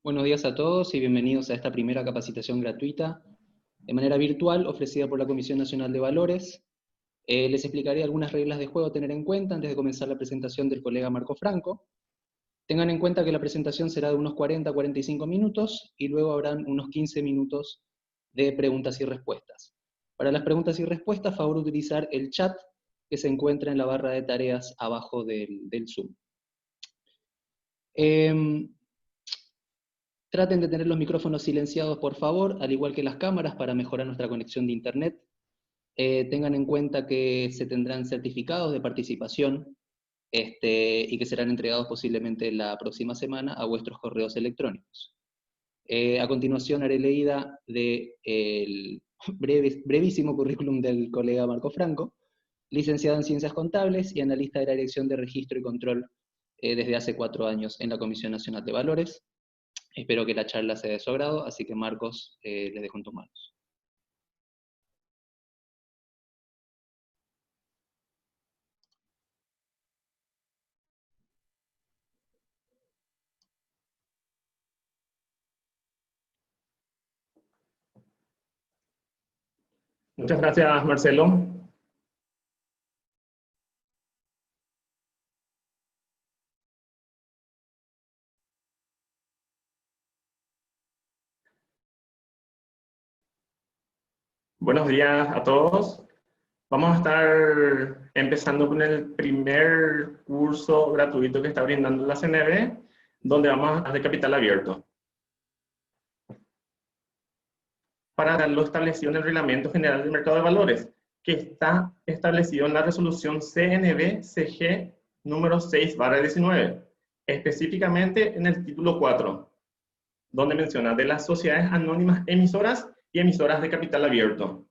Buenos días a todos y bienvenidos a esta primera capacitación gratuita de manera virtual ofrecida por la Comisión Nacional de Valores. Les explicaré algunas reglas de juego a tener en cuenta antes de comenzar la presentación del colega Marco Franco. Tengan en cuenta que la presentación será de unos 40 a 45 minutos y luego habrán unos 15 minutos de preguntas y respuestas. Para las preguntas y respuestas, favor utilizar el chat que se encuentra en la barra de tareas abajo del Zoom. Traten de tener los micrófonos silenciados, por favor, al igual que las cámaras, para mejorar nuestra conexión de internet. Tengan en cuenta que se tendrán certificados de participación y que serán entregados posiblemente la próxima semana a vuestros correos electrónicos. A continuación haré leída del brevísimo currículum del colega Marco Franco, licenciado en Ciencias Contables y analista de la Dirección de Registro y Control desde hace 4 años en la Comisión Nacional de Valores. Espero que la charla sea de su agrado, así que Marcos, les dejo en tus manos. Muchas gracias, Marcelo. Buenos días a todos. Vamos a estar empezando con el primer curso gratuito que está brindando la CNV, donde vamos a hablar de capital abierto. Para lo establecido en el Reglamento General del Mercado de Valores, que está establecido en la resolución CNV-CG número 6/19, específicamente en el título 4, donde menciona de las sociedades anónimas emisoras y emisoras de capital abierto.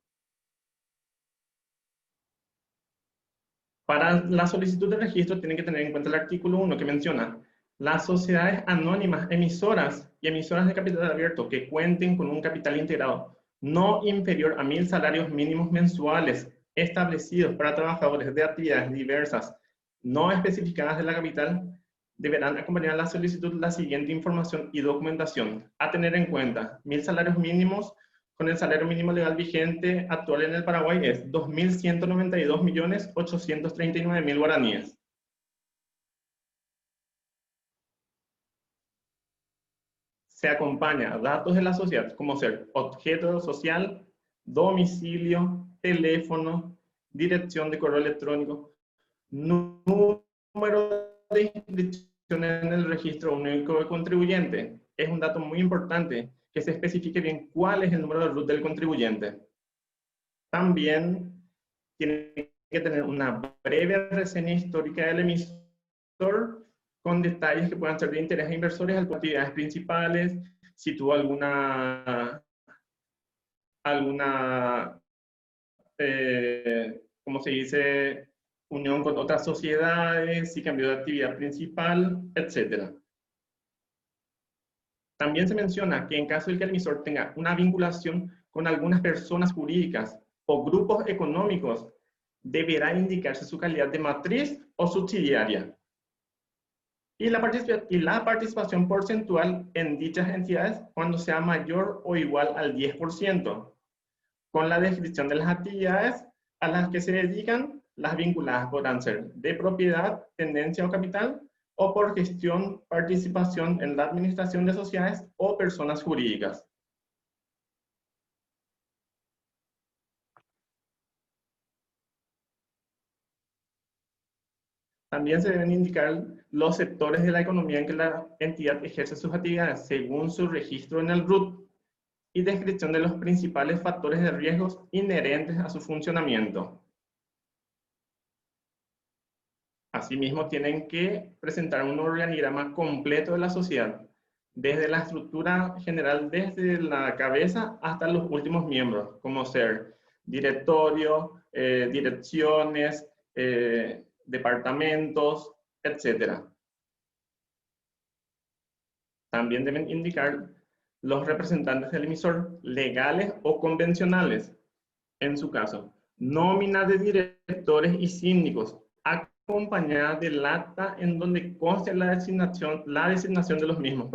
Para la solicitud de registro tienen que tener en cuenta el artículo 1 que menciona las sociedades anónimas emisoras y emisoras de capital abierto que cuenten con un capital integrado no inferior a 1000 salarios mínimos mensuales establecidos para trabajadores de actividades diversas no especificadas de la capital, deberán acompañar la solicitud la siguiente información y documentación. A tener en cuenta, 1000 salarios mínimos con el salario mínimo legal vigente actual en el Paraguay es 2.192.839.000 guaraníes. Se acompaña datos de la sociedad, como ser objeto social, domicilio, teléfono, dirección de correo electrónico, número de inscripción en el registro único de contribuyente. Es un dato muy importante que se especifique bien cuál es el número de RUT del contribuyente. También tiene que tener una breve reseña histórica del emisor con detalles que puedan ser de interés a inversores, actividades principales, si tuvo alguna ¿cómo se dice?, unión con otras sociedades, si cambió de actividad principal, etc. También se menciona que en caso de que el emisor tenga una vinculación con algunas personas jurídicas o grupos económicos, deberá indicarse su calidad de matriz o subsidiaria. Y la participación porcentual en dichas entidades cuando sea mayor o igual al 10%, con la descripción de las actividades a las que se dedican. Las vinculadas podrán ser de propiedad, tendencia o capital, o por gestión, participación en la administración de sociedades o personas jurídicas. También se deben indicar los sectores de la economía en que la entidad ejerce sus actividades según su registro en el RUT y descripción de los principales factores de riesgos inherentes a su funcionamiento. Asimismo, tienen que presentar un organigrama completo de la sociedad, desde la estructura general, desde la cabeza hasta los últimos miembros, como ser directorio, direcciones, departamentos, etc. También deben indicar los representantes del emisor, legales o convencionales, en su caso, nómina de directores y síndicos, acompañada del acta en donde conste la designación de los mismos.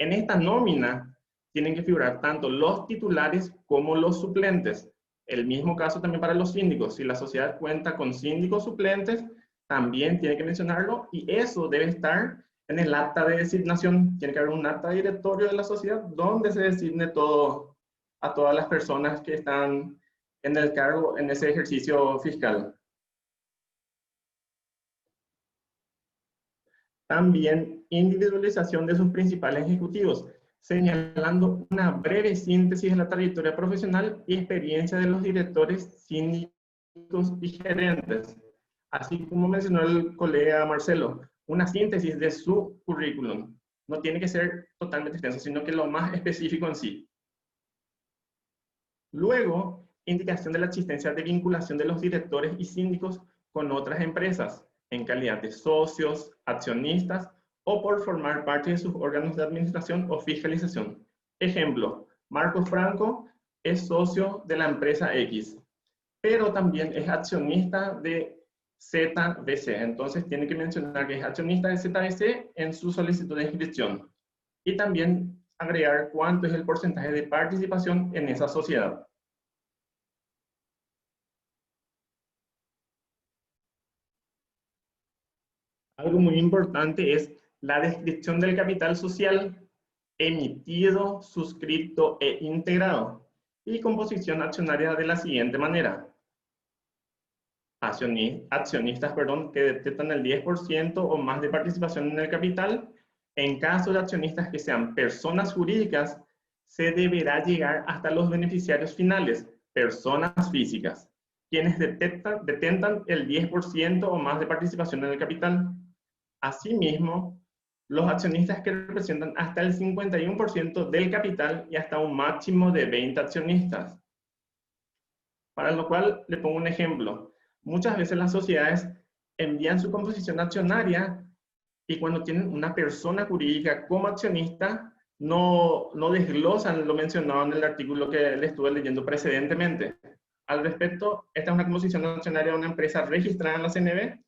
En esta nómina tienen que figurar tanto los titulares como los suplentes. El mismo caso también para los síndicos. Si la sociedad cuenta con síndicos suplentes, también tiene que mencionarlo, y eso debe estar en el acta de designación. Tiene que haber un acta de directorio de la sociedad donde se designe a todas las personas que están en el cargo en ese ejercicio fiscal. También individualización de sus principales ejecutivos, señalando una breve síntesis de la trayectoria profesional y experiencia de los directores, síndicos y gerentes. Así como mencionó el colega Marcelo, una síntesis de su currículum. No tiene que ser totalmente extenso, sino que lo más específico en sí. Luego, indicación de la existencia de vinculación de los directores y síndicos con otras empresas, en calidad de socios, accionistas o por formar parte de sus órganos de administración o fiscalización. Ejemplo, Marcos Franco es socio de la empresa X, pero también es accionista de ZBC. Entonces tiene que mencionar que es accionista de ZBC en su solicitud de inscripción. Y también agregar cuánto es el porcentaje de participación en esa sociedad. Algo muy importante es la descripción del capital social emitido, suscrito e integrado, y composición accionaria de la siguiente manera. Accionistas que detectan el 10% o más de participación en el capital. En caso de accionistas que sean personas jurídicas, se deberá llegar hasta los beneficiarios finales, personas físicas, quienes detentan el 10% o más de participación en el capital. Asimismo, los accionistas que representan hasta el 51% del capital y hasta un máximo de 20 accionistas. Para lo cual, le pongo un ejemplo. Muchas veces las sociedades envían su composición accionaria y cuando tienen una persona jurídica como accionista, no desglosan lo mencionado en el artículo que le estuve leyendo precedentemente. Al respecto, esta es una composición accionaria de una empresa registrada en la CNB.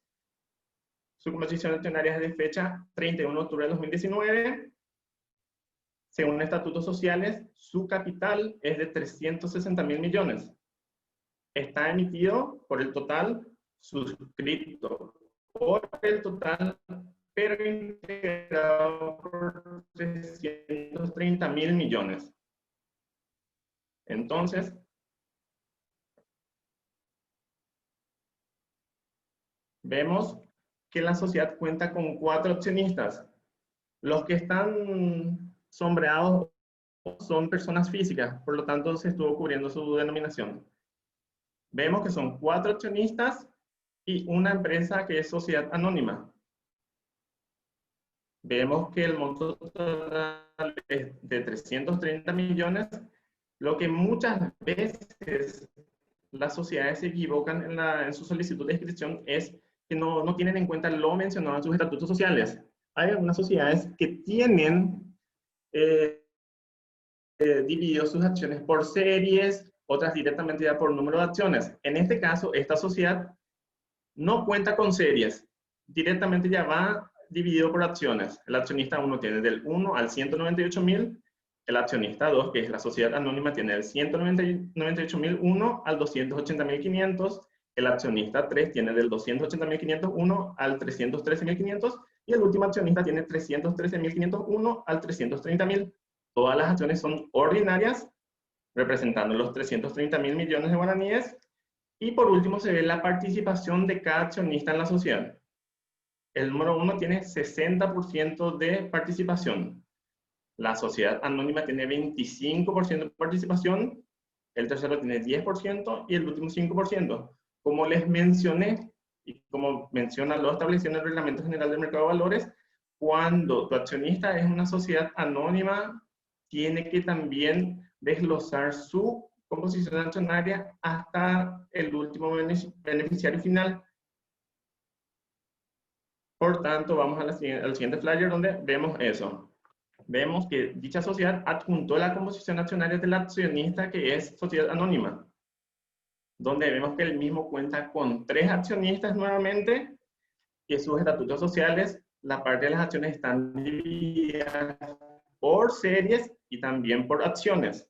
Su composición accionaria es de fecha 31 de octubre de 2019. Según estatutos sociales, su capital es de 360.000 millones. Está emitido por el total, suscrito por el total, pero integrado por 330.000 millones. Entonces, vemos que la sociedad cuenta con 4 accionistas. Los que están sombreados son personas físicas, por lo tanto se estuvo cubriendo su denominación. Vemos que son 4 accionistas y una empresa que es sociedad anónima. Vemos que el monto total es de 330 millones, lo que muchas veces las sociedades se equivocan en su solicitud de inscripción es que no tienen en cuenta lo mencionado en sus estatutos sociales. Hay algunas sociedades que tienen dividió sus acciones por series, otras directamente ya por número de acciones. En este caso, esta sociedad no cuenta con series, directamente ya va dividido por acciones. El accionista 1 tiene del 1 al 198.000, el accionista 2, que es la sociedad anónima, tiene del 198.001 al 280.500, el accionista 3 tiene del 280.501 al 313.500, y el último accionista tiene 313.501 al 330.000. Todas las acciones son ordinarias, representando los 330.000 millones de guaraníes. Y por último se ve la participación de cada accionista en la sociedad. El número 1 tiene 60% de participación. La sociedad anónima tiene 25% de participación. El tercero tiene 10% y el último 5%. Como les mencioné, y como menciona lo establecido en el Reglamento General del Mercado de Valores, cuando tu accionista es una sociedad anónima, tiene que también desglosar su composición accionaria hasta el último beneficiario final. Por tanto, vamos al siguiente flyer donde vemos eso. Vemos que dicha sociedad adjuntó la composición accionaria del accionista, que es sociedad anónima, donde vemos que el mismo cuenta con 3 accionistas nuevamente, que sus estatutos sociales, la parte de las acciones están divididas por series y también por acciones.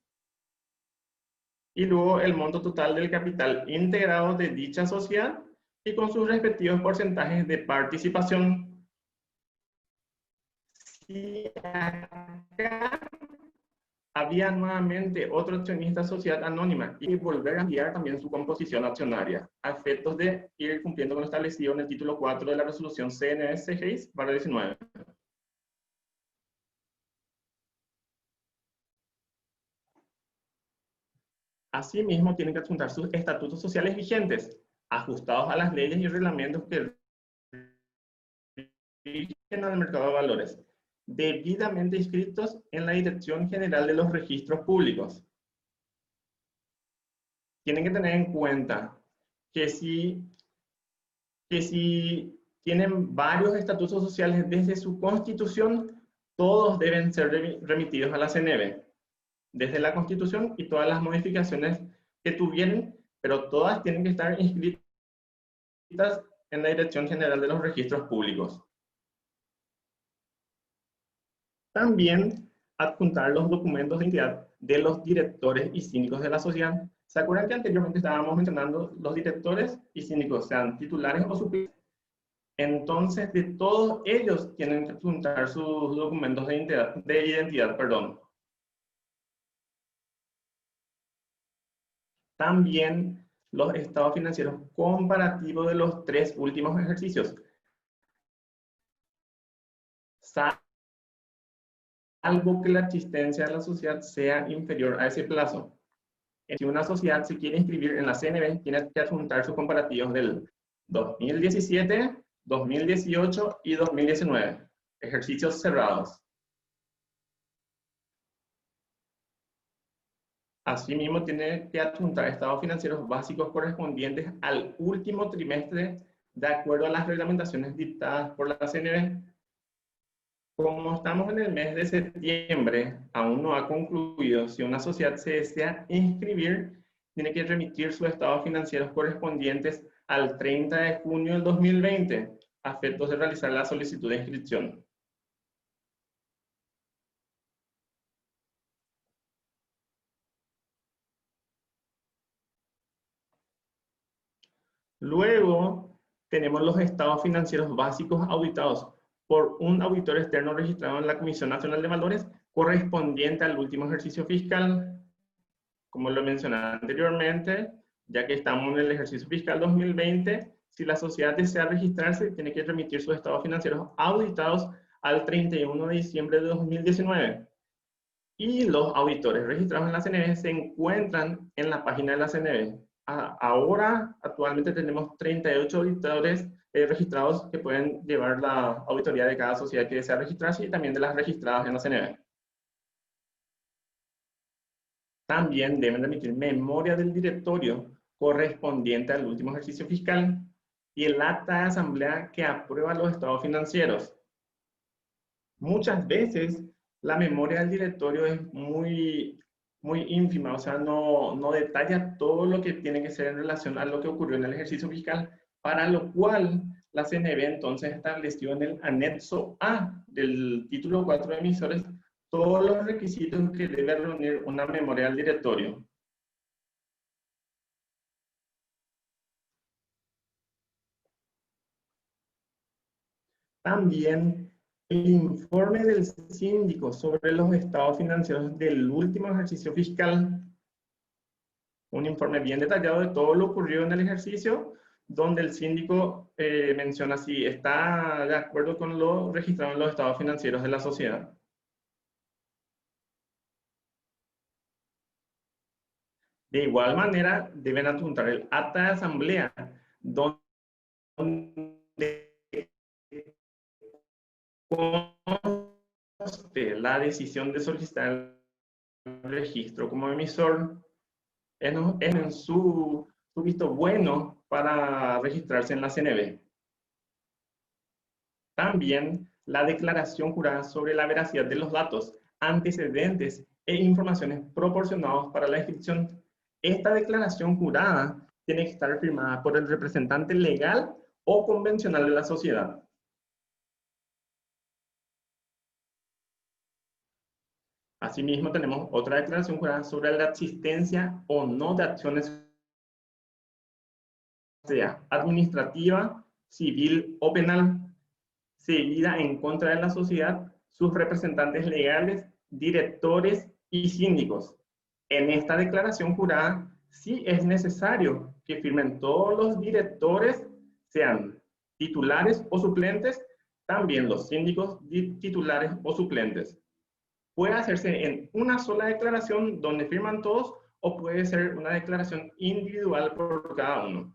Y luego el monto total del capital integrado de dicha sociedad y con sus respectivos porcentajes de participación. Si acá había nuevamente otro accionista sociedad anónima y volver a enviar también su composición accionaria a efectos de ir cumpliendo con lo establecido en el título 4 de la resolución CNS-6/19. Asimismo, tienen que adjuntar sus estatutos sociales vigentes, ajustados a las leyes y reglamentos que rigen al mercado de valores, debidamente inscritos en la Dirección General de los Registros Públicos. Tienen que tener en cuenta que si tienen varios estatutos sociales desde su constitución, todos deben ser remitidos a la CNV, desde la constitución y todas las modificaciones que tuvieron, pero todas tienen que estar inscritas en la Dirección General de los Registros Públicos. También adjuntar los documentos de identidad de los directores y síndicos de la sociedad. ¿Se acuerdan que anteriormente estábamos mencionando los directores y síndicos, sean titulares o suplentes? Entonces, de todos ellos tienen que adjuntar sus documentos de identidad. También los estados financieros comparativos de los 3 últimos ejercicios, salvo que la existencia de la sociedad sea inferior a ese plazo. Si una sociedad se quiere inscribir en la CNV, tiene que adjuntar sus comparativos del 2017, 2018 y 2019, ejercicios cerrados. Asimismo, tiene que adjuntar estados financieros básicos correspondientes al último trimestre de acuerdo a las reglamentaciones dictadas por la CNV. Como estamos en el mes de septiembre, aún no ha concluido. Si una sociedad se desea inscribir, tiene que remitir sus estados financieros correspondientes al 30 de junio del 2020, a efectos de realizar la solicitud de inscripción. Luego, tenemos los estados financieros básicos auditados por un auditor externo registrado en la Comisión Nacional de Valores, correspondiente al último ejercicio fiscal. Como lo mencioné anteriormente, ya que estamos en el ejercicio fiscal 2020, si la sociedad desea registrarse, tiene que remitir sus estados financieros auditados al 31 de diciembre de 2019. Y los auditores registrados en la CNV se encuentran en la página de la CNV. Ahora, actualmente tenemos 38 auditores registrados que pueden llevar la auditoría de cada sociedad que desea registrarse y también de las registradas en la CNV. También deben emitir memoria del directorio correspondiente al último ejercicio fiscal y el acta de asamblea que aprueba los estados financieros. Muchas veces la memoria del directorio es muy ínfima, o sea, no detalla todo lo que tiene que ser en relación a lo que ocurrió en el ejercicio fiscal, para lo cual la CNB entonces estableció en el anexo A del título 4 de emisores todos los requisitos que debe reunir una memoria del directorio. También el informe del síndico sobre los estados financieros del último ejercicio fiscal, un informe bien detallado de todo lo ocurrido en el ejercicio, donde el síndico menciona si está de acuerdo con lo registrado en los estados financieros de la sociedad. De igual manera, deben adjuntar el acta de asamblea, donde conste la decisión de solicitar el registro como emisor en su visto bueno para registrarse en la CNB. También la declaración jurada sobre la veracidad de los datos, antecedentes e informaciones proporcionados para la inscripción. Esta declaración jurada tiene que estar firmada por el representante legal o convencional de la sociedad. Asimismo, tenemos otra declaración jurada sobre la existencia o no de acciones, sea administrativa, civil o penal, seguida en contra de la sociedad, sus representantes legales, directores y síndicos. En esta declaración jurada, sí es necesario que firmen todos los directores, sean titulares o suplentes, también los síndicos titulares o suplentes. Puede hacerse en una sola declaración donde firman todos, o puede ser una declaración individual por cada uno.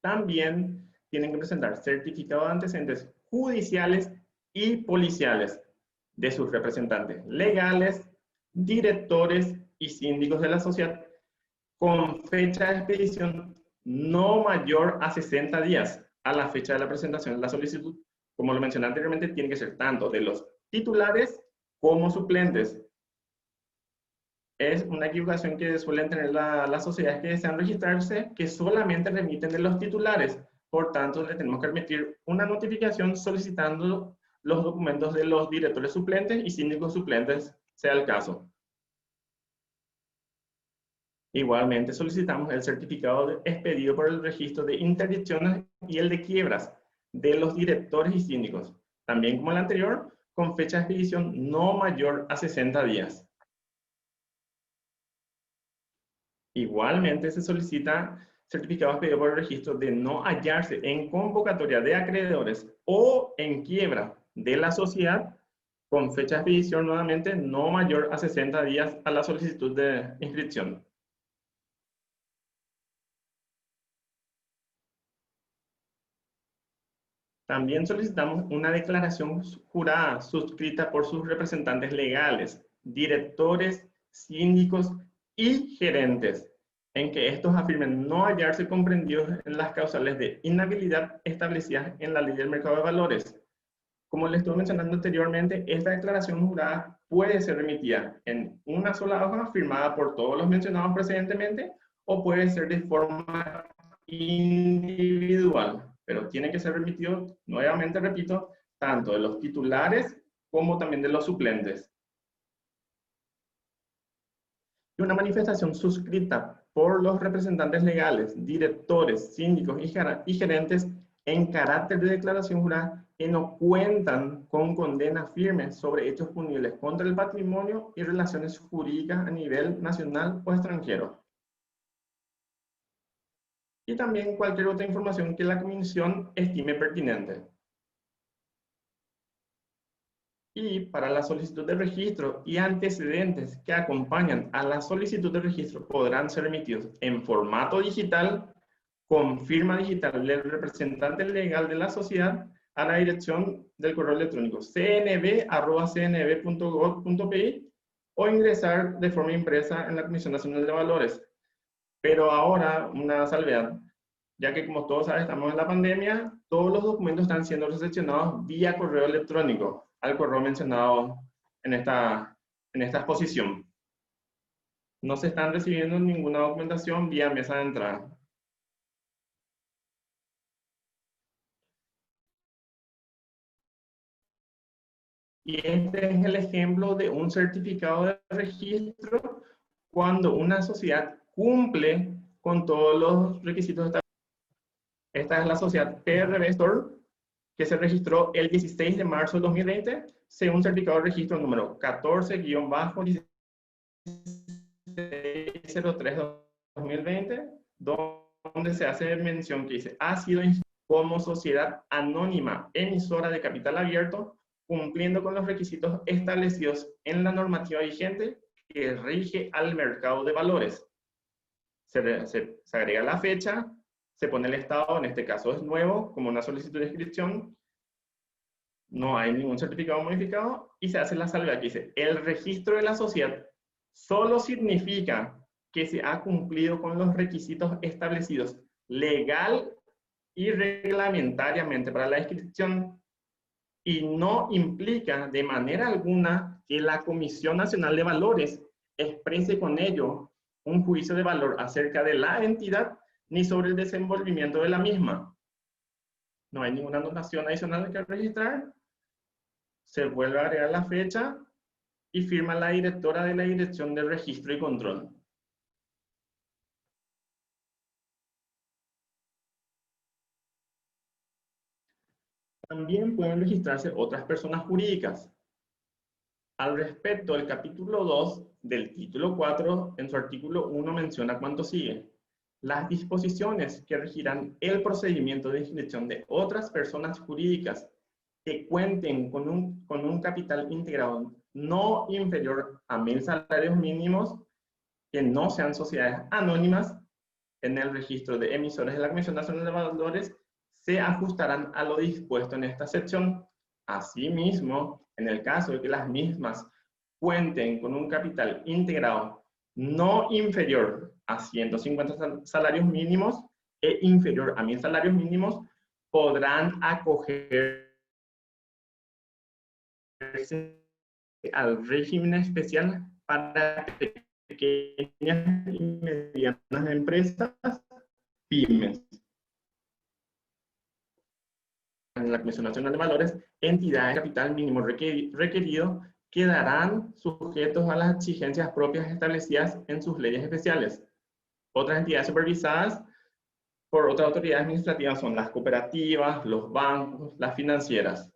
También tienen que presentar certificado de antecedentes judiciales y policiales de sus representantes legales, directores y síndicos de la sociedad, con fecha de expedición no mayor a 60 días a la fecha de la presentación de la solicitud. Como lo mencioné anteriormente, tiene que ser tanto de los titulares como suplentes. Es una equivocación que suelen tener las sociedades que desean registrarse, que solamente remiten de los titulares. Por tanto, le tenemos que emitir una notificación solicitando los documentos de los directores suplentes y síndicos suplentes, sea el caso. Igualmente, solicitamos el certificado expedido por el registro de interdicciones y el de quiebras de los directores y síndicos. También como el anterior, con fecha de expedición no mayor a 60 días. Igualmente se solicita certificado expedido por el registro de no hallarse en convocatoria de acreedores o en quiebra de la sociedad, con fecha de expedición nuevamente no mayor a 60 días a la solicitud de inscripción. También solicitamos una declaración jurada suscrita por sus representantes legales, directores, síndicos y gerentes, en que estos afirmen no hallarse comprendidos en las causales de inhabilidad establecidas en la Ley del Mercado de Valores. Como les estuve mencionando anteriormente, esta declaración jurada puede ser remitida en una sola hoja firmada por todos los mencionados precedentemente, o puede ser de forma individual, pero tiene que ser remitido, nuevamente repito, tanto de los titulares como también de los suplentes. Y una manifestación suscrita por los representantes legales, directores, síndicos y gerentes en carácter de declaración jurada que no cuentan con condena firme sobre hechos punibles contra el patrimonio y relaciones jurídicas a nivel nacional o extranjero. Y también cualquier otra información que la comisión estime pertinente. Y para la solicitud de registro y antecedentes que acompañan a la solicitud de registro podrán ser emitidos en formato digital, con firma digital del representante legal de la sociedad, a la dirección del correo electrónico cnb@cnb.gov.pi, o ingresar de forma impresa en la Comisión Nacional de Valores. Pero ahora, una salvedad: ya que como todos saben estamos en la pandemia, todos los documentos están siendo recepcionados vía correo electrónico, al correo mencionado en esta exposición. No se están recibiendo ninguna documentación vía mesa de entrada. Y este es el ejemplo de un certificado de registro cuando una sociedad cumple con todos los requisitos establecidos. Esta es la sociedad PRB Store, que se registró el 16 de marzo de 2020, según certificado de registro número 14-1603-2020, donde se hace mención que dice, ha sido como sociedad anónima emisora de capital abierto, cumpliendo con los requisitos establecidos en la normativa vigente que rige al mercado de valores. Se agrega la fecha, se pone el estado, en este caso es nuevo, como una solicitud de inscripción, no hay ningún certificado modificado, y se hace la salvedad que dice, el registro de la sociedad solo significa que se ha cumplido con los requisitos establecidos legal y reglamentariamente para la inscripción, y no implica de manera alguna que la Comisión Nacional de Valores exprese con ello un juicio de valor acerca de la entidad ni sobre el desenvolvimiento de la misma. No hay ninguna anotación adicional que registrar. Se vuelve a agregar la fecha y firma la directora de la Dirección de Registro y Control. También pueden registrarse otras personas jurídicas. Al respecto, el capítulo 2 del título 4, en su artículo 1, menciona cuánto sigue. Las disposiciones que regirán el procedimiento de inscripción de otras personas jurídicas que cuenten con un capital integrado no inferior a 1.000 salarios mínimos, que no sean sociedades anónimas, en el registro de emisores de la Comisión Nacional de Valores, se ajustarán a lo dispuesto en esta sección. Asimismo, en el caso de que las mismas cuenten con un capital integrado no inferior a 150 salarios mínimos e inferior a 1.000 salarios mínimos, podrán acogerse al régimen especial para pequeñas y medianas empresas, pymes. En la Comisión Nacional de Valores, entidades de capital mínimo requerido quedarán sujetos a las exigencias propias establecidas en sus leyes especiales. Otras entidades supervisadas por otras autoridades administrativas son las cooperativas, los bancos, las financieras.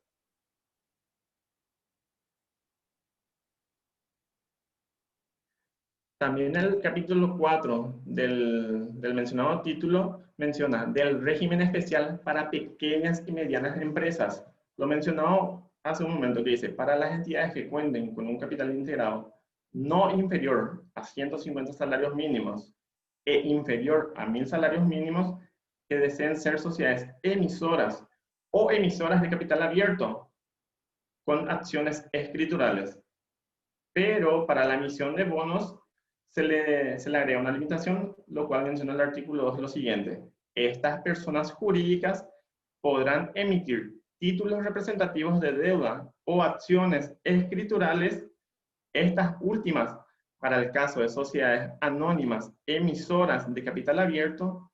También el capítulo 4 del mencionado título menciona del régimen especial para pequeñas y medianas empresas. Lo mencionado hace un momento que dice, para las entidades que cuenten con un capital integrado no inferior a 150 salarios mínimos e inferior a 1.000 salarios mínimos, que deseen ser sociedades emisoras o emisoras de capital abierto con acciones escriturales. Pero para la emisión de bonos se le agrega una limitación, lo cual menciona el artículo 2 lo siguiente. Estas personas jurídicas podrán emitir títulos representativos de deuda o acciones escriturales, estas últimas para el caso de sociedades anónimas emisoras de capital abierto,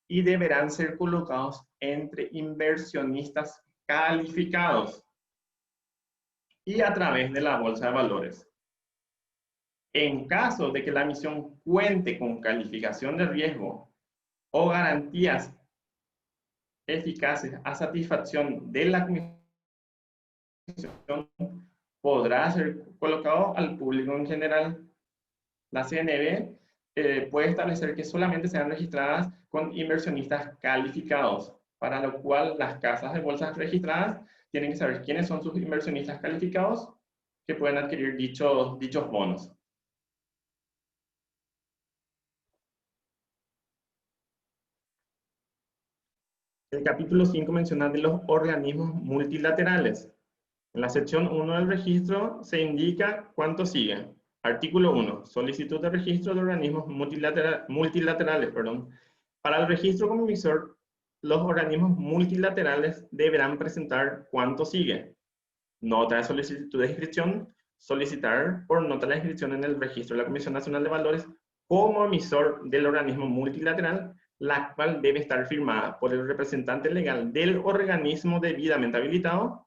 y deberán ser colocados entre inversionistas calificados y a través de la bolsa de valores. En caso de que la emisión cuente con calificación de riesgo o garantías eficaces a satisfacción de la Comisión, podrá ser colocado al público en general. La CNB puede establecer que solamente sean registradas con inversionistas calificados, para lo cual las casas de bolsas registradas tienen que saber quiénes son sus inversionistas calificados que pueden adquirir dichos bonos. El capítulo 5 menciona de los organismos multilaterales. En la sección 1 del registro se indica cuánto sigue. Artículo 1. Solicitud de registro de organismos multilaterales Para el registro como emisor, los organismos multilaterales deberán presentar cuánto sigue: nota de solicitud de inscripción, solicitar por nota la inscripción en el registro de la Comisión Nacional de Valores como emisor del organismo multilateral, la cual debe estar firmada por el representante legal del organismo debidamente habilitado.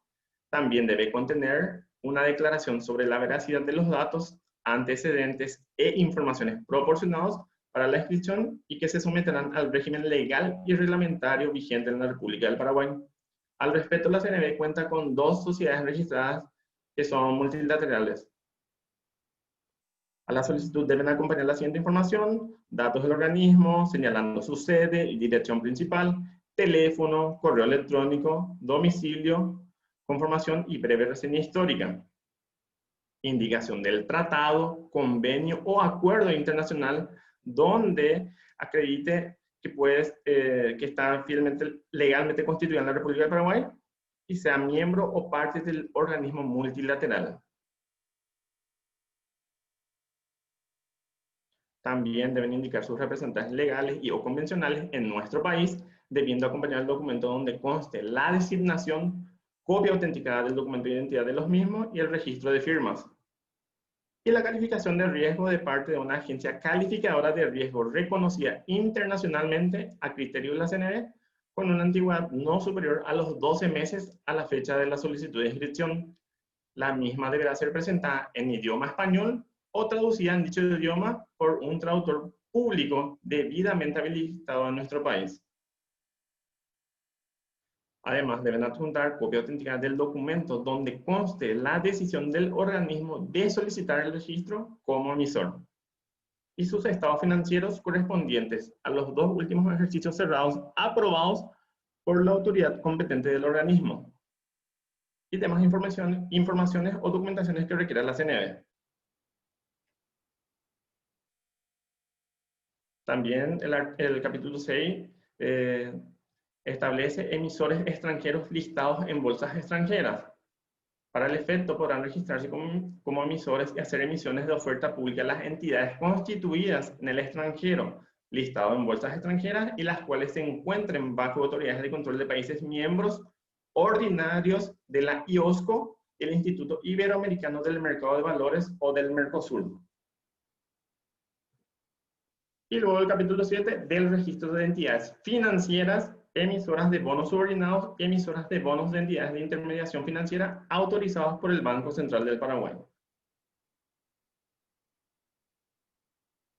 También debe contener una declaración sobre la veracidad de los datos, antecedentes e informaciones proporcionados para la inscripción y que se someterán al régimen legal y reglamentario vigente en la República del Paraguay. Al respecto, la CNV cuenta con 2 sociedades registradas que son multilaterales. A la solicitud deben acompañar la siguiente información: datos del organismo, señalando su sede y dirección principal, teléfono, correo electrónico, domicilio, conformación y breve reseña histórica. Indicación del tratado, convenio o acuerdo internacional donde acredite que está fielmente, legalmente constituida en la República del Paraguay y sea miembro o parte del organismo multilateral. También deben indicar sus representantes legales y o convencionales en nuestro país, debiendo acompañar el documento donde conste la designación, copia autenticada del documento de identidad de los mismos y el registro de firmas. Y la calificación de riesgo de parte de una agencia calificadora de riesgo reconocida internacionalmente a criterio de la CNV, con una antigüedad no superior a los 12 meses a la fecha de la solicitud de inscripción. La misma deberá ser presentada en idioma español o traducida en dicho idioma por un traductor público debidamente habilitado en nuestro país. Además, deben adjuntar copia auténtica del documento donde conste la decisión del organismo de solicitar el registro como emisor y sus estados financieros correspondientes a los 2 últimos ejercicios cerrados aprobados por la autoridad competente del organismo y demás informaciones o documentaciones que requiera la CNV. También el capítulo 6 establece emisores extranjeros listados en bolsas extranjeras. Para el efecto podrán registrarse como emisores y hacer emisiones de oferta pública a las entidades constituidas en el extranjero, listados en bolsas extranjeras y las cuales se encuentren bajo autoridades de control de países miembros ordinarios de la IOSCO, el Instituto Iberoamericano del Mercado de Valores o del Mercosur. Y luego el capítulo 7 del registro de entidades financieras, emisoras de bonos subordinados, emisoras de bonos de entidades de intermediación financiera autorizados por el Banco Central del Paraguay.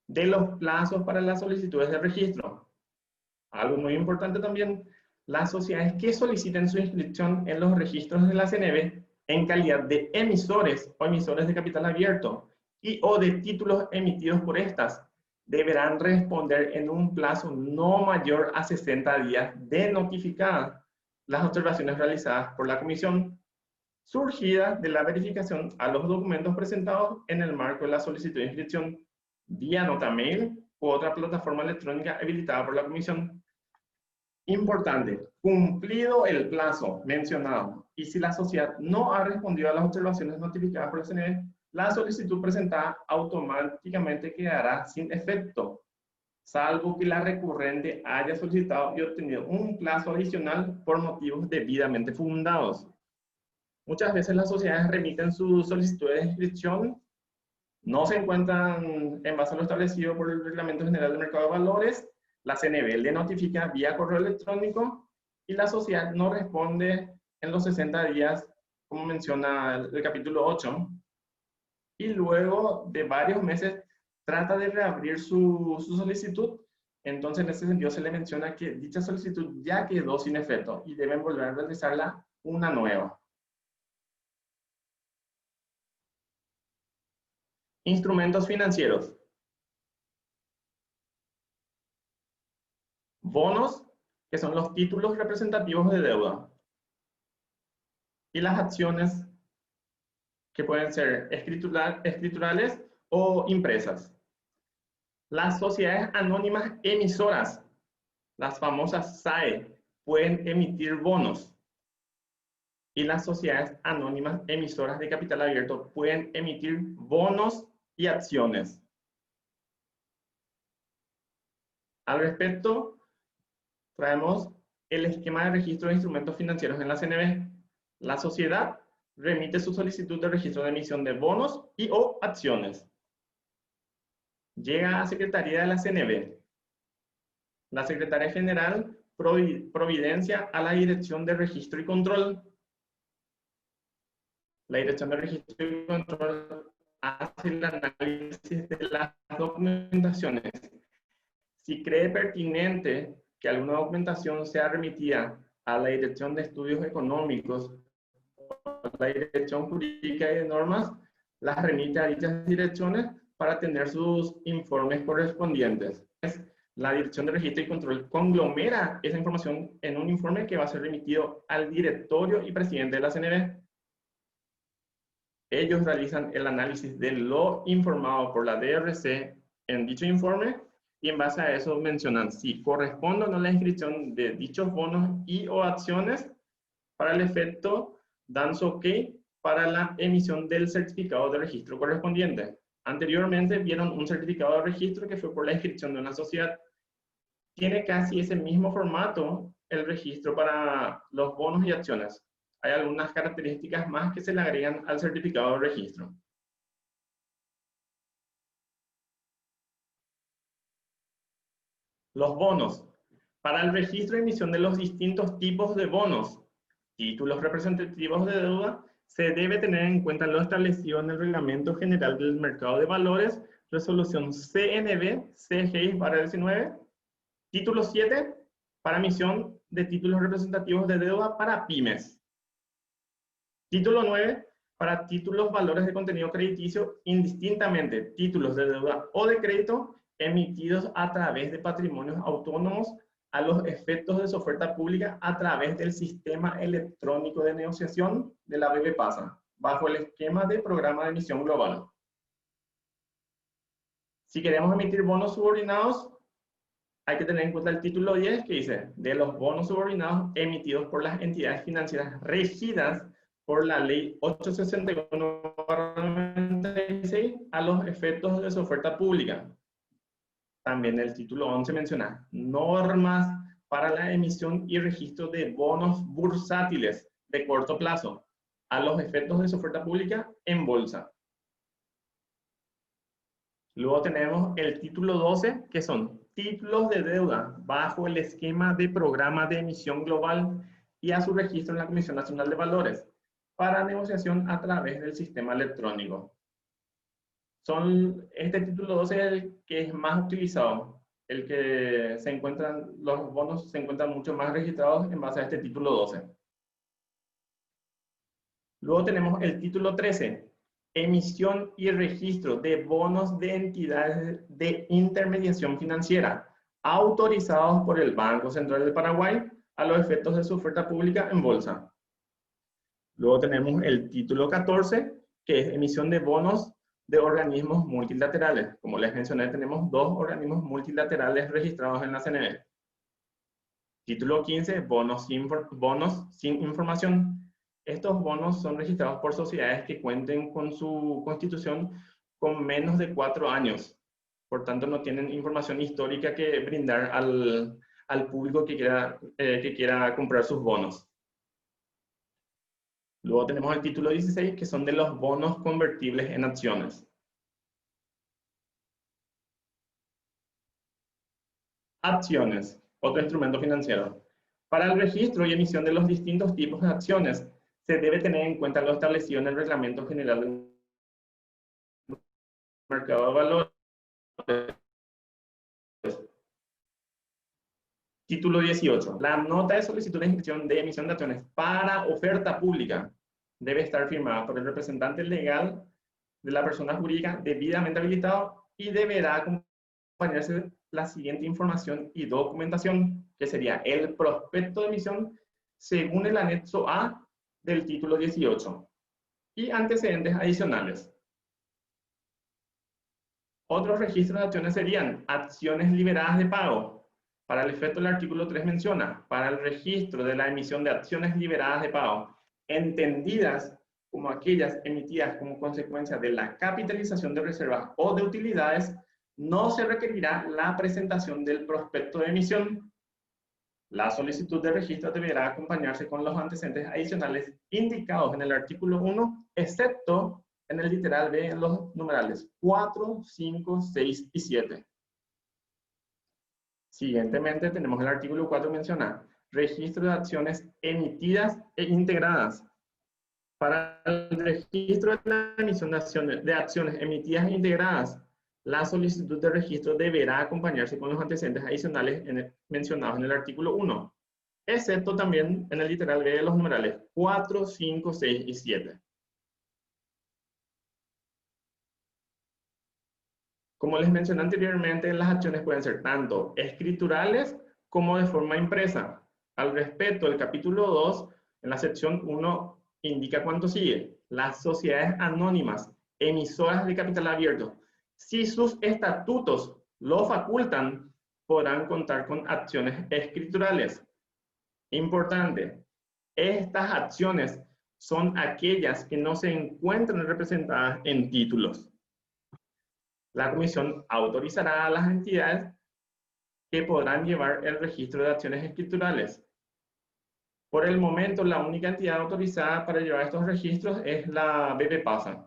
De los plazos para las solicitudes de registro. Algo muy importante también, las sociedades que soliciten su inscripción en los registros de la CNV en calidad de emisores o emisores de capital abierto y o de títulos emitidos por estas, deberán responder en un plazo no mayor a 60 días de notificadas las observaciones realizadas por la comisión, surgidas de la verificación a los documentos presentados en el marco de la solicitud de inscripción vía nota mail u otra plataforma electrónica habilitada por la comisión. Importante, cumplido el plazo mencionado y si la sociedad no ha respondido a las observaciones notificadas por la CNV, la solicitud presentada automáticamente quedará sin efecto, salvo que la recurrente haya solicitado y obtenido un plazo adicional por motivos debidamente fundados. Muchas veces las sociedades remiten sus solicitudes de inscripción, no se encuentran en base a lo establecido por el Reglamento General del Mercado de Valores, la CNV le notifica vía correo electrónico y la sociedad no responde en los 60 días, como menciona el capítulo 8, y luego de varios meses trata de reabrir su solicitud. Entonces, en ese sentido, se le menciona que dicha solicitud ya quedó sin efecto y deben volver a realizarla una nueva. Instrumentos financieros. Bonos, que son los títulos representativos de deuda. Y las acciones, que pueden ser escriturales o impresas. Las sociedades anónimas emisoras, las famosas SAE, pueden emitir bonos. Y las sociedades anónimas emisoras de capital abierto pueden emitir bonos y acciones. Al respecto, traemos el esquema de registro de instrumentos financieros en la CNB. La sociedad remite su solicitud de registro de emisión de bonos y o acciones. Llega a Secretaría de la CNB. La Secretaria General providencia a la Dirección de Registro y Control. La Dirección de Registro y Control hace el análisis de las documentaciones. Si cree pertinente que alguna documentación sea remitida a la Dirección de Estudios Económicos o a la Dirección Jurídica y de Normas, las remite a dichas direcciones para tener sus informes correspondientes. La Dirección de Registro y Control conglomera esa información en un informe que va a ser remitido al directorio y presidente de la CNB. Ellos realizan el análisis de lo informado por la DRC en dicho informe y en base a eso mencionan si corresponde o no la inscripción de dichos bonos y o acciones. Para el efecto, dan su OK para la emisión del certificado de registro correspondiente. Anteriormente vieron un certificado de registro que fue por la inscripción de una sociedad. Tiene casi ese mismo formato el registro para los bonos y acciones. Hay algunas características más que se le agregan al certificado de registro. Los bonos. Para el registro de emisión de los distintos tipos de bonos, títulos representativos de deuda, se debe tener en cuenta lo establecido en el Reglamento General del Mercado de Valores, resolución CNB C6/19, título 7, para emisión de títulos representativos de deuda para pymes. Título 9, para títulos valores de contenido crediticio, indistintamente títulos de deuda o de crédito emitidos a través de patrimonios autónomos a los efectos de su oferta pública a través del sistema electrónico de negociación de la BBPASA, bajo el esquema de programa de emisión global. Si queremos emitir bonos subordinados, hay que tener en cuenta el título 10 que dice, de los bonos subordinados emitidos por las entidades financieras regidas por la ley 861/96 a los efectos de su oferta pública. También el título 11 menciona normas para la emisión y registro de bonos bursátiles de corto plazo a los efectos de su oferta pública en bolsa. Luego tenemos el título 12, que son títulos de deuda bajo el esquema de programa de emisión global y a su registro en la Comisión Nacional de Valores para negociación a través del sistema electrónico. Este título 12 es el que es más utilizado, el que los bonos se encuentran mucho más registrados en base a este título 12. Luego tenemos el título 13, emisión y registro de bonos de entidades de intermediación financiera, autorizados por el Banco Central del Paraguay a los efectos de su oferta pública en bolsa. Luego tenemos el título 14, que es emisión de bonos de organismos multilaterales. Como les mencioné, tenemos 2 organismos multilaterales registrados en la CNB. Título 15, bonos sin información. Estos bonos son registrados por sociedades que cuenten con su constitución con menos de 4 años. Por tanto, no tienen información histórica que brindar al público que quiera comprar sus bonos. Luego tenemos el título 16, que son de los bonos convertibles en acciones. Acciones, otro instrumento financiero. Para el registro y emisión de los distintos tipos de acciones, se debe tener en cuenta lo establecido en el Reglamento General del Mercado de Valores. Título 18. La nota de solicitud de inscripción de emisión de acciones para oferta pública debe estar firmada por el representante legal de la persona jurídica debidamente habilitado y deberá acompañarse la siguiente información y documentación, que sería el prospecto de emisión según el anexo A del título 18 y antecedentes adicionales. Otros registros de acciones serían acciones liberadas de pago. Para el efecto, el artículo 3 menciona, para el registro de la emisión de acciones liberadas de pago, entendidas como aquellas emitidas como consecuencia de la capitalización de reservas o de utilidades, no se requerirá la presentación del prospecto de emisión. La solicitud de registro deberá acompañarse con los antecedentes adicionales indicados en el artículo 1, excepto en el literal B en los numerales 4, 5, 6 y 7. Siguientemente tenemos el artículo 4 menciona registro de acciones emitidas e integradas. Para el registro de la emisión de acciones emitidas e integradas, la solicitud de registro deberá acompañarse con los antecedentes adicionales mencionados en el artículo 1, excepto también en el literal B de los numerales 4, 5, 6 y 7. Como les mencioné anteriormente, las acciones pueden ser tanto escriturales como de forma impresa. Al respecto, el capítulo 2, en la sección 1, indica cuánto sigue. Las sociedades anónimas, emisoras de capital abierto, si sus estatutos lo facultan, podrán contar con acciones escriturales. Importante, estas acciones son aquellas que no se encuentran representadas en títulos. La comisión autorizará a las entidades que podrán llevar el registro de acciones escriturales. Por el momento, la única entidad autorizada para llevar estos registros es la BBPASA.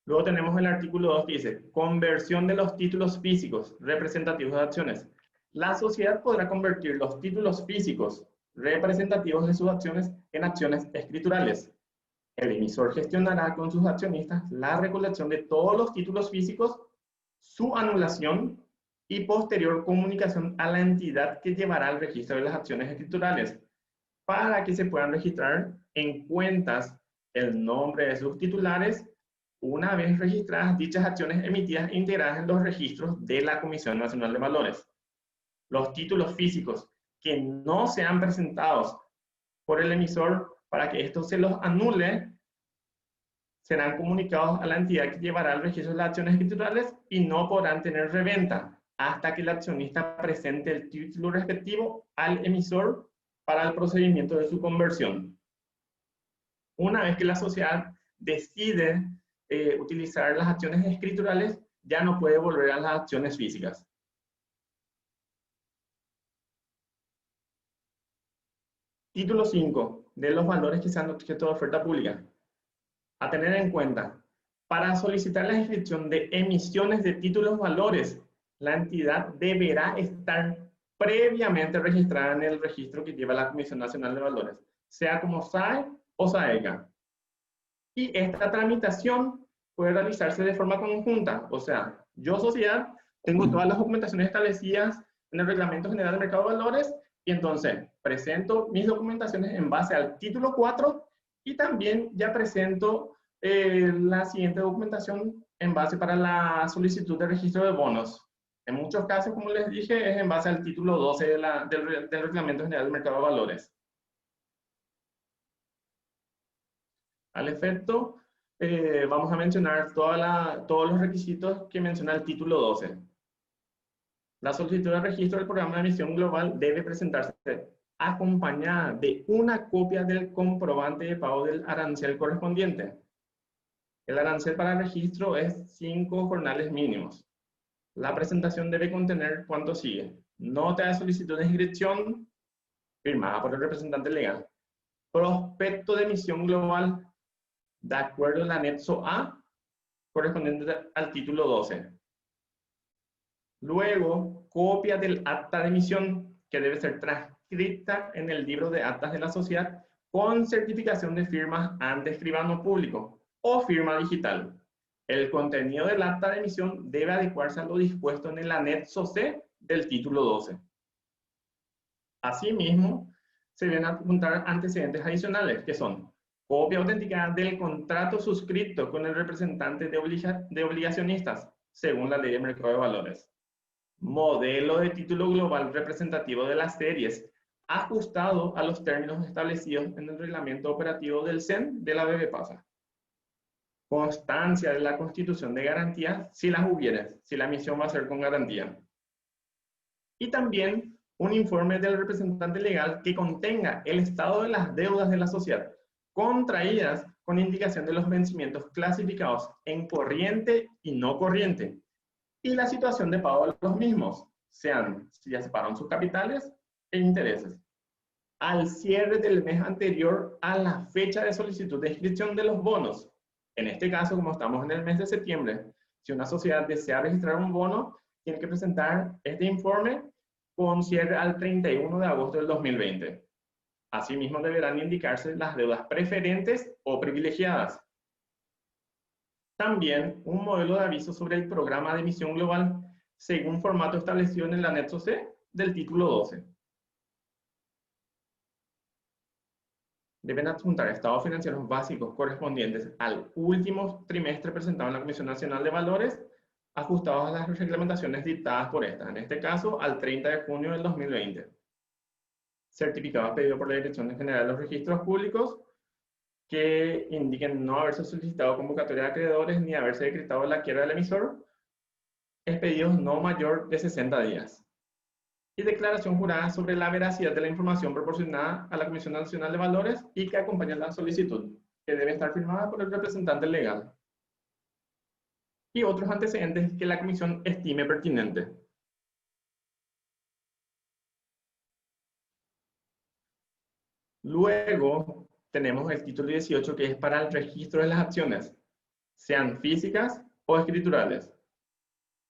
Luego tenemos el artículo 2 que dice, conversión de los títulos físicos representativos de acciones. La sociedad podrá convertir los títulos físicos representativos de sus acciones en acciones escriturales. El emisor gestionará con sus accionistas la recolección de todos los títulos físicos, su anulación y posterior comunicación a la entidad que llevará el registro de las acciones escriturales para que se puedan registrar en cuentas el nombre de sus titulares una vez registradas dichas acciones emitidas e integradas en los registros de la Comisión Nacional de Valores. Los títulos físicos que no sean presentados por el emisor para que esto se los anule, serán comunicados a la entidad que llevará el registro de las acciones escriturales y no podrán tener reventa hasta que el accionista presente el título respectivo al emisor para el procedimiento de su conversión. Una vez que la sociedad decide utilizar las acciones escriturales, ya no puede volver a las acciones físicas. Título 5, de los valores que sean objeto de oferta pública. A tener en cuenta, para solicitar la inscripción de emisiones de títulos valores, la entidad deberá estar previamente registrada en el registro que lleva la Comisión Nacional de Valores, sea como SAE o SAECA. Y esta tramitación puede realizarse de forma conjunta, o sea, yo sociedad tengo todas las documentaciones establecidas en el Reglamento General del Mercado de Valores y entonces presento mis documentaciones en base al título 4 y también ya presento la siguiente documentación en base para la solicitud de registro de bonos. En muchos casos, como les dije, es en base al título 12 del Reglamento General del Mercado de Valores. Al efecto, vamos a mencionar todos los requisitos que menciona el título 12. La solicitud de registro del programa de emisión global debe presentarse acompañada de una copia del comprobante de pago del arancel correspondiente. El arancel para registro es 5 jornales mínimos. La presentación debe contener cuánto sigue: nota de solicitud de inscripción firmada por el representante legal, prospecto de emisión global de acuerdo al anexo A correspondiente al título 12. Luego, copia del acta de emisión que debe ser transcrita en el libro de actas de la sociedad con certificación de firmas ante escribano público o firma digital. El contenido del acta de emisión debe adecuarse a lo dispuesto en el anexo C del título 12. Asimismo, se deben adjuntar antecedentes adicionales, que son copia autenticada del contrato suscrito con el representante de obligacionistas, según la Ley de Mercado de Valores. Modelo de título global representativo de las series, ajustado a los términos establecidos en el reglamento operativo del CEN de la BBPASA. Constancia de la constitución de garantías, si las hubiera, si la emisión va a ser con garantía. Y también un informe del representante legal que contenga el estado de las deudas de la sociedad, contraídas con indicación de los vencimientos clasificados en corriente y no corriente, y la situación de pago de los mismos, sean si ya separaron sus capitales e intereses, al cierre del mes anterior a la fecha de solicitud de inscripción de los bonos. En este caso, como estamos en el mes de septiembre, si una sociedad desea registrar un bono, tiene que presentar este informe con cierre al 31 de agosto del 2020. Asimismo, deberán indicarse las deudas preferentes o privilegiadas. También un modelo de aviso sobre el programa de emisión global, según formato establecido en el anexo C del título 12. Deben adjuntar estados financieros básicos correspondientes al último trimestre presentado en la Comisión Nacional de Valores, ajustados a las reglamentaciones dictadas por esta, en este caso al 30 de junio del 2020. Certificados pedidos por la Dirección General de los Registros Públicos que indiquen no haberse solicitado convocatoria de acreedores ni haberse decretado la quiebra del emisor, expedidos no mayor de 60 días. Y declaración jurada sobre la veracidad de la información proporcionada a la Comisión Nacional de Valores y que acompaña la solicitud, que debe estar firmada por el representante legal. Y otros antecedentes que la Comisión estime pertinente. Luego tenemos el título 18, que es para el registro de las acciones, sean físicas o escriturales.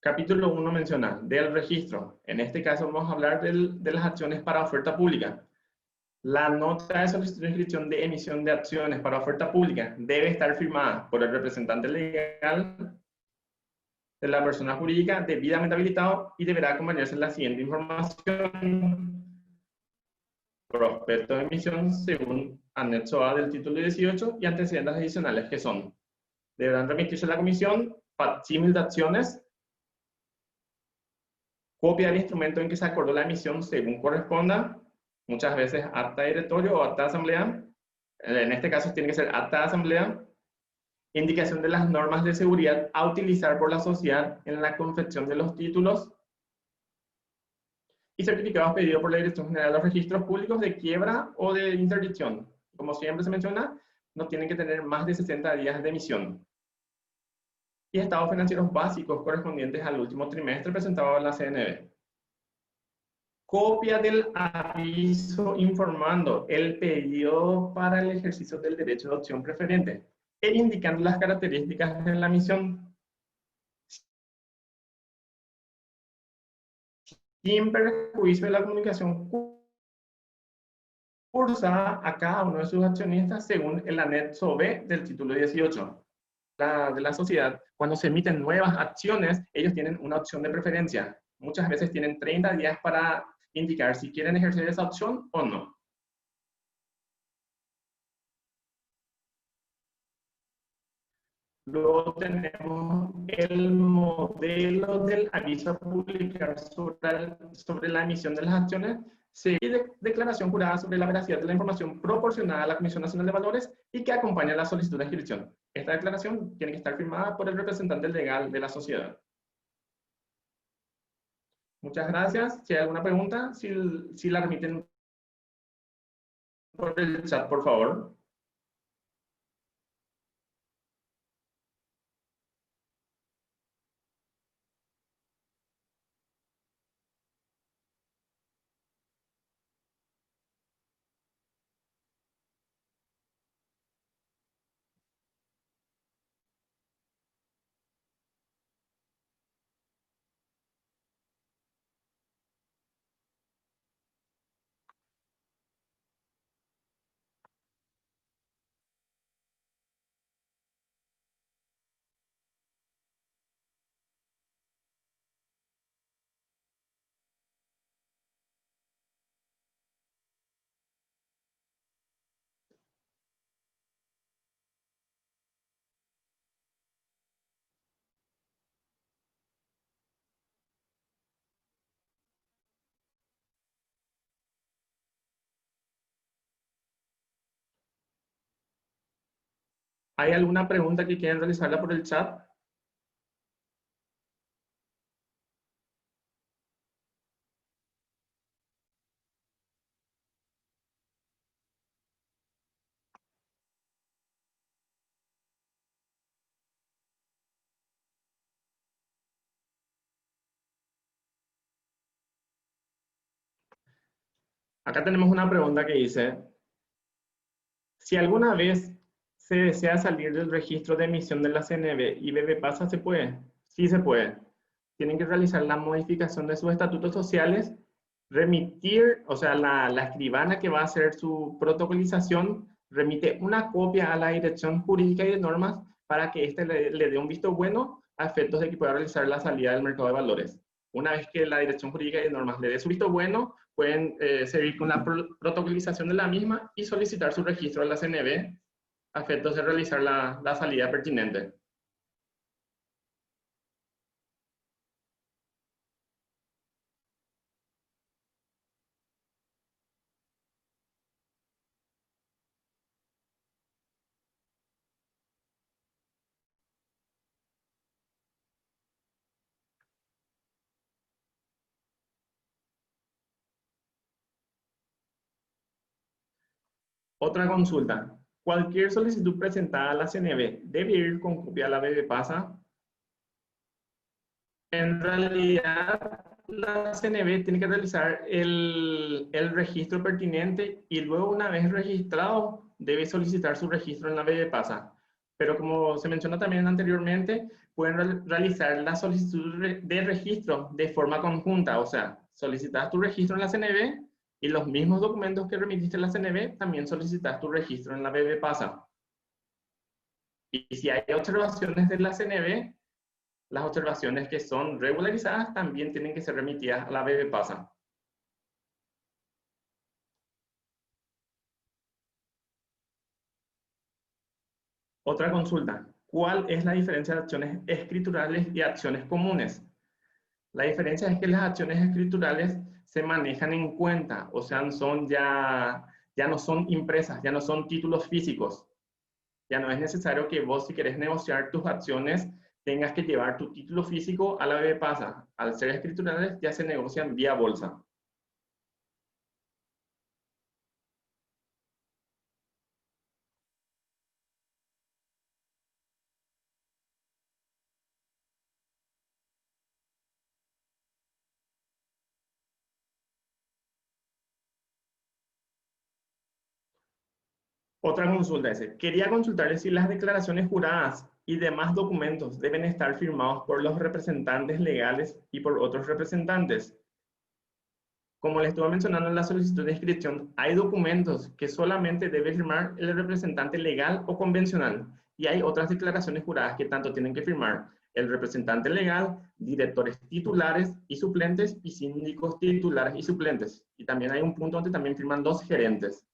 Capítulo 1 menciona del registro. En este caso vamos a hablar de las acciones para oferta pública. La nota de solicitud de inscripción de emisión de acciones para oferta pública debe estar firmada por el representante legal de la persona jurídica debidamente habilitado y deberá acompañarse la siguiente información: prospecto de emisión según anexo A del título 18 y antecedentes adicionales que son: deberán remitirse a la comisión facsímil de acciones, copia del instrumento en que se acordó la emisión según corresponda, muchas veces acta de directorio o acta de asamblea, en este caso tiene que ser acta de asamblea, indicación de las normas de seguridad a utilizar por la sociedad en la confección de los títulos y certificados pedidos por la Dirección General de los Registros Públicos de quiebra o de interdicción. Como siempre se menciona, no tienen que tener más de 60 días de emisión. Y estados financieros básicos correspondientes al último trimestre presentado en la CNB. Copia del aviso informando el periodo para el ejercicio del derecho de opción preferente e indicando las características de la emisión, sin perjuicio de la comunicación cursada a cada uno de sus accionistas según el anexo B del título 18 de la sociedad. Cuando se emiten nuevas acciones, ellos tienen una opción de preferencia. Muchas veces tienen 30 días para indicar si quieren ejercer esa opción o no. Luego tenemos el modelo del aviso a publicar sobre la emisión de las acciones y declaración jurada sobre la veracidad de la información proporcionada a la Comisión Nacional de Valores y que acompaña la solicitud de inscripción. Esta declaración tiene que estar firmada por el representante legal de la sociedad. Muchas gracias. Si hay alguna pregunta, si la remiten por el chat, por favor. ¿Hay alguna pregunta que quieran realizarla por el chat? Acá tenemos una pregunta que dice, si alguna vez se desea salir del registro de emisión de la CNV y BBPASA, ¿se puede? Sí se puede. Tienen que realizar la modificación de sus estatutos sociales, remitir, o sea, la escribana que va a hacer su protocolización, remite una copia a la Dirección Jurídica y de Normas para que éste le dé un visto bueno a efectos de que pueda realizar la salida del mercado de valores. Una vez que la Dirección Jurídica y de Normas le dé su visto bueno, pueden seguir con la protocolización de la misma y solicitar su registro a la CNV a efectos de realizar la salida pertinente. Otra consulta. Cualquier solicitud presentada a la CNV debe ir con copia a la BBPASA. En realidad, la CNV tiene que realizar el registro pertinente y luego, una vez registrado, debe solicitar su registro en la BBPASA. Pero como se menciona también anteriormente, pueden realizar la solicitud de registro de forma conjunta. O sea, solicitas tu registro en la CNV y los mismos documentos que remitiste a la CNV, también solicitas tu registro en la BBPASA. Y si hay observaciones de la CNV, las observaciones que son regularizadas también tienen que ser remitidas a la BBPASA. Otra consulta. ¿Cuál es la diferencia de acciones escriturales y acciones comunes? La diferencia es que las acciones escriturales se manejan en cuenta, o sea, ya no son impresas, ya no son títulos físicos. Ya no es necesario que vos, si querés negociar tus acciones, tengas que llevar tu título físico a la BBPASA. Al ser escriturales, ya se negocian vía bolsa. Otra consulta es, quería consultarles si las declaraciones juradas y demás documentos deben estar firmados por los representantes legales y por otros representantes. Como les estuve mencionando en la solicitud de inscripción, hay documentos que solamente debe firmar el representante legal o convencional, y hay otras declaraciones juradas que tanto tienen que firmar el representante legal, directores titulares y suplentes, y síndicos titulares y suplentes. Y también hay un punto donde también firman los gerentes.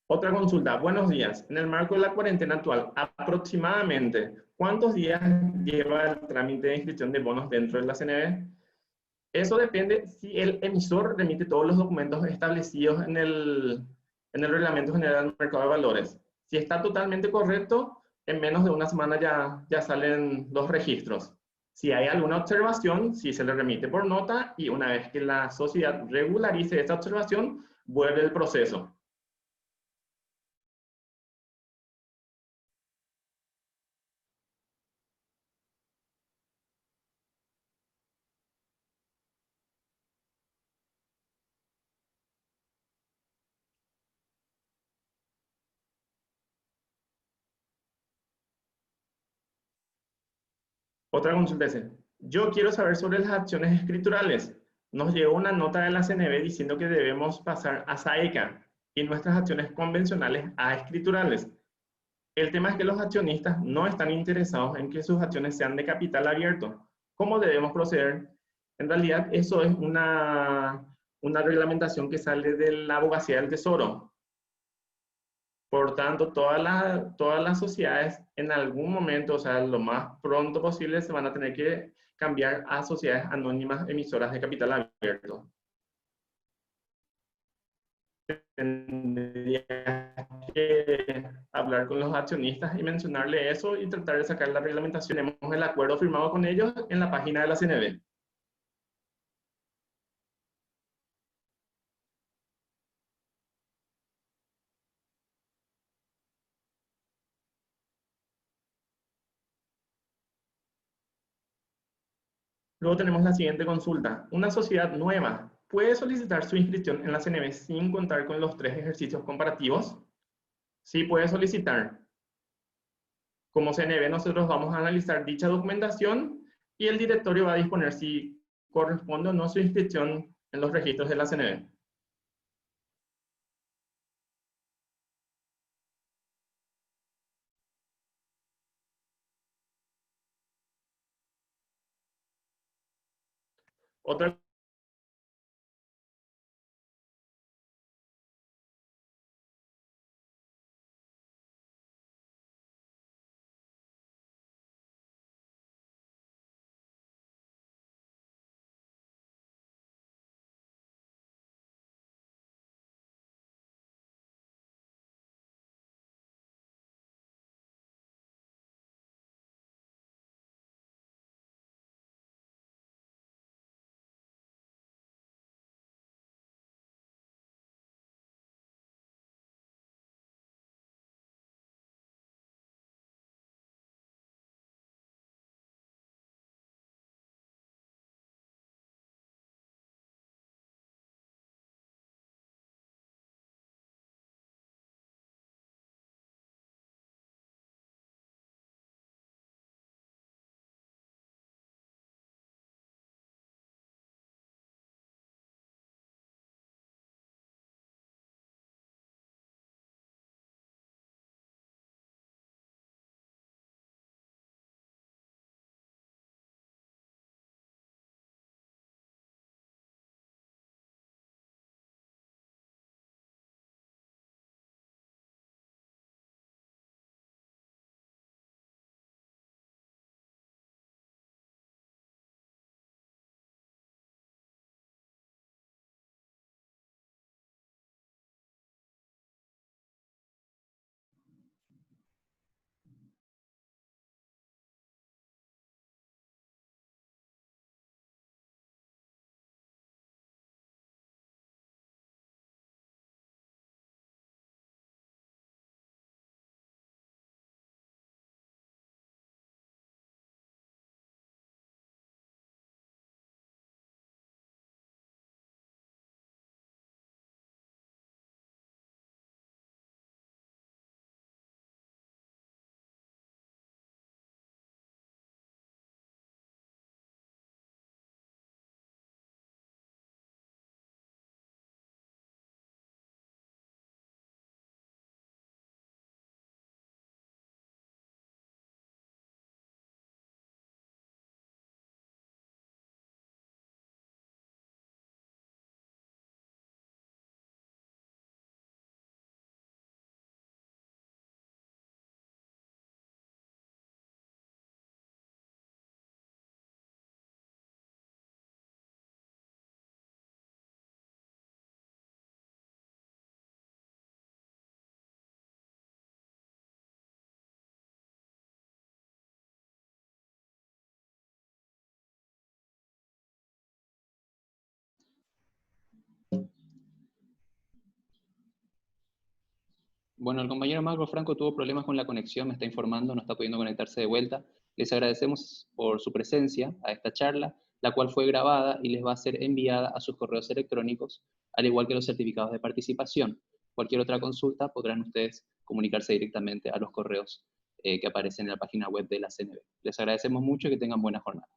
Otra consulta. Buenos días. En el marco de la cuarentena actual, aproximadamente, ¿cuántos días lleva el trámite de inscripción de bonos dentro de la CNV? Eso depende si el emisor remite todos los documentos establecidos en el Reglamento General del Mercado de Valores. Si está totalmente correcto, en menos de una semana ya salen los registros. Si hay alguna observación, si se le remite por nota, y una vez que la sociedad regularice esta observación, vuelve el proceso. Otra consulta es, yo quiero saber sobre las acciones escriturales. Nos llegó una nota de la CNV diciendo que debemos pasar a SAECA y nuestras acciones convencionales a escriturales. El tema es que los accionistas no están interesados en que sus acciones sean de capital abierto. ¿Cómo debemos proceder? En realidad, eso es una reglamentación que sale de la Abogacía del Tesoro. Por tanto, todas las sociedades en algún momento, o sea, lo más pronto posible, se van a tener que cambiar a sociedades anónimas emisoras de capital abierto. Tendría que hablar con los accionistas y mencionarle eso y tratar de sacar la reglamentación. Tenemos el acuerdo firmado con ellos en la página de la CNV. Luego tenemos la siguiente consulta. Una sociedad nueva puede solicitar su inscripción en la CNV sin contar con los 3 ejercicios comparativos. Sí puede solicitar. Como CNV nosotros vamos a analizar dicha documentación y el directorio va a disponer si corresponde o no su inscripción en los registros de la CNV. Otra Bueno, el compañero Marco Franco tuvo problemas con la conexión, me está informando, no está pudiendo conectarse de vuelta. Les agradecemos por su presencia a esta charla, la cual fue grabada y les va a ser enviada a sus correos electrónicos, al igual que los certificados de participación. Cualquier otra consulta podrán ustedes comunicarse directamente a los correos que aparecen en la página web de la CNV. Les agradecemos mucho y que tengan buena jornada.